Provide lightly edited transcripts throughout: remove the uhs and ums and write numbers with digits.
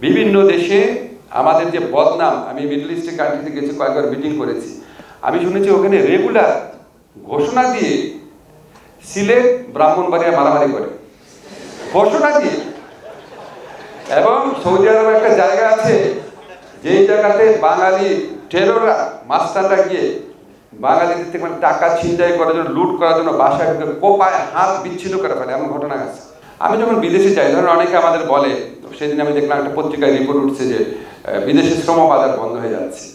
বিভিন্ন দেশে আমাদের যে বদনাম, আমি মিডল ইস্টের কান্ট্রিতে গেছি, কয়েকবার মিটিং করেছি, আমি শুনেছি ওখানে রেগুলার ঘোষণা দিয়ে সিলেট ব্রাহ্মণবাড়িয়া মারামারি করে, ঘোষণা দিয়ে। এবং সৌদি আরবে একটা জায়গা আছে যেই জায়গাতে বাঙালি টেরররা, মাস্টাররা গিয়ে বাঙালিদের থেকে মানে টাকা ছিনতাই করার জন্য, লুট করার জন্য বাসায় কোপায় হাত বিচ্ছিন্ন করে ফেলে, এমন ঘটনা আছে। আমি যখন বিদেশে যাই, ধরেন অনেকে আমাদের বলে, সেদিন আমি দেখলাম একটা পত্রিকায় রিপোর্ট উঠছে যে বিদেশে শ্রম বাজার বন্ধ হয়ে যাচ্ছে,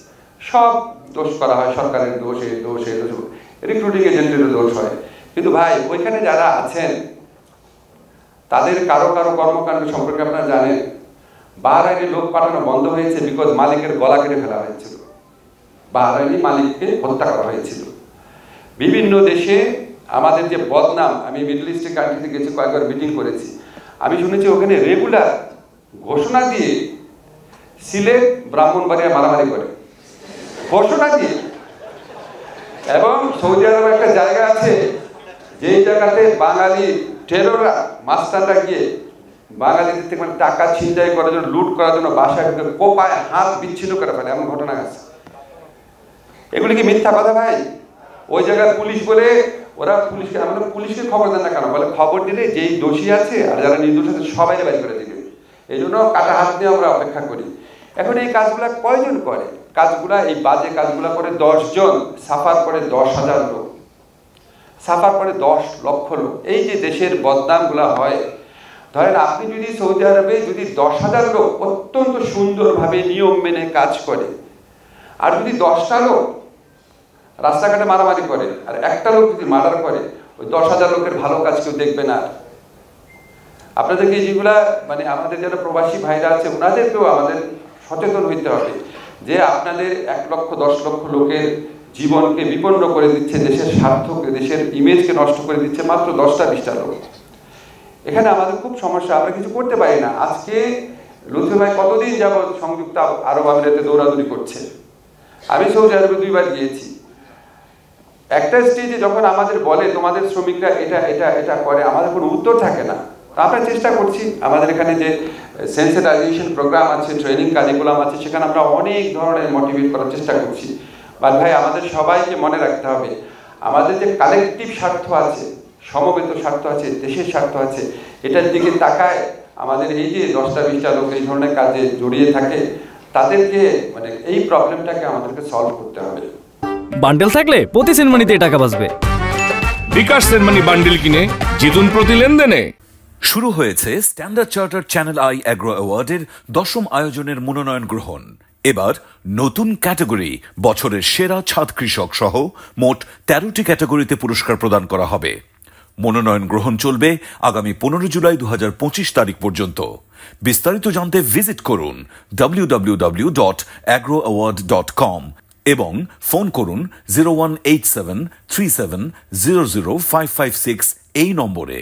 সব দোষ করা হয়, সরকারের দোষ, এই দোষ, এই দোষ, রিক্রুটিং এজেন্টেরও দোষ হয়। কিন্তু ভাই, ওইখানে যারা আছেন তাদের কারো কারো কর্মকাণ্ড সম্পর্কে আপনারা জানেন। বাহরাইনে লোক পাঠানো বন্ধ হয়েছে বিকজ মালিকের গলা কেটে ফেলা হয়েছিল, বাহরাইনি মালিককে হত্যা করা হয়েছিল। বিভিন্ন দেশে আমাদের যে বদনাম, আমি মিডল ইস্টের কান্ট্রিতে গেছি, কয়েকবার মিটিং করেছি, আমি শুনেছি ওখানে রেগুলার ঘোষণা দিয়ে সিলেট ব্রাহ্মণবাড়িয়া মারামারি করে, ঘোষণা দিয়ে। এবং সৌদি আরবে একটা জায়গা আছে যেই জায়গাতে বাঙালি টেরররা, মাস্টাররা গিয়ে বাঙালিদের থেকে মানে টাকা ছিনতাই করার জন্য, লুট করার জন্য বাসায় কোপায় হাত বিচ্ছিন্ন করে ফেলে, এমন ঘটনা আছে। এগুলি কি মিথ্যা কথা ভাই? ওই জায়গায় পুলিশ বলে, ওরা পুলিশকে, আমরা পুলিশকে খবর দেন না কেন? বলে খবর দিলে যেই দোষী আছে আর যারা নির্দোষ আছে সবাই বাইর করে দিবে, এই জন্য কাটা হাত নিয়ে আমরা অপেক্ষা করি। এখন এই কাজগুলা কয়জন করে? কাজগুলা, এই বাজে কাজগুলা করে 10 জন, সাফার করে 10,000 লোক, সাফার করে 10 লক্ষ লোক। এই যে দেশের বদনামগুলা হয়, ধরেন আপনি যদি সৌদি আরবে যদি 10,000 লোক অত্যন্ত সুন্দরভাবে নিয়ম মেনে কাজ করে, আর যদি 10টা লোক রাস্তাঘাটে মারামারি করে, আর একটা লোক যদি মার্ডার করে, ওই 10,000 লোকের ভালো কাজ কেউ দেখবে না। আপনাদেরকে যেগুলা মানে আমাদের যারা প্রবাসী ভাইরা আছে ওনাদেরকেও আমাদের সচেতন হইতে হবে যে আপনাদের 1 লক্ষ 10 লক্ষ লোকের জীবনকে বিপন্ন করে দিচ্ছে, দেশের স্বার্থকে, দেশের ইমেজকে নষ্ট করে দিচ্ছে মাত্র 10টা 20টা লোক। এখানে আমাদের খুব সমস্যা, আমরা কিছু করতে পারি না। আজকে লুৎফি ভাই কতদিন যাবত সংযুক্ত আরব আমিরাতে দৌড়াদৌড়ি করছে, আমি সৌদি আরবে 2 বার গিয়েছি। একটা স্টেজে যখন আমাদের বলে তোমাদের শ্রমিকরা এটা এটা এটা করে, আমাদের কোনো উত্তর থাকে না। আমরা চেষ্টা করছি, আমাদের এখানে যে সেন্সিটাইজেশন প্রোগ্রাম আছে, ট্রেনিং কারিকুলাম আছে, সেখানে আমরা অনেক ধরনের মোটিভেট করার চেষ্টা করছি। বাট ভাই, আমাদের সবাইকে মনে রাখতে হবে আমাদের যে কালেকটিভ স্বার্থ আছে, সমবেত স্বার্থ আছে, দেশের স্বার্থ আছে, এটার দিকে তাকায় আমাদের এই যে 10টা 20টা লোক এই ধরনের কাজে জড়িয়ে থাকে, তাদেরকে মানে এই প্রবলেমটাকে আমাদেরকে সলভ করতে হবে। বান্ডেল থাকলে প্রতি সেনমানিতে টাকা বাঁচবে। বিকাশ সেনমানি বান্ডেল কিনে জিতুন প্রতি লেনদেনে। শুরু হয়েছে standard chartered channel I agro অ্যাওয়ার্ডের 10ম আয়োজনের মনোনয়ন গ্রহণ। এবার নতুন ক্যাটাগরি বছরের সেরা ছাদ কৃষক সহ মোট 13টি ক্যাটাগরিতে পুরস্কার প্রদান করা হবে। মনোনয়ন গ্রহণ চলবে আগামী 15 জুলাই 2025 তারিখ পর্যন্ত। বিস্তারিত জানতে ভিজিট করুন www.agroaward.com এবং ফোন করুন 018737000556 এই নম্বরে।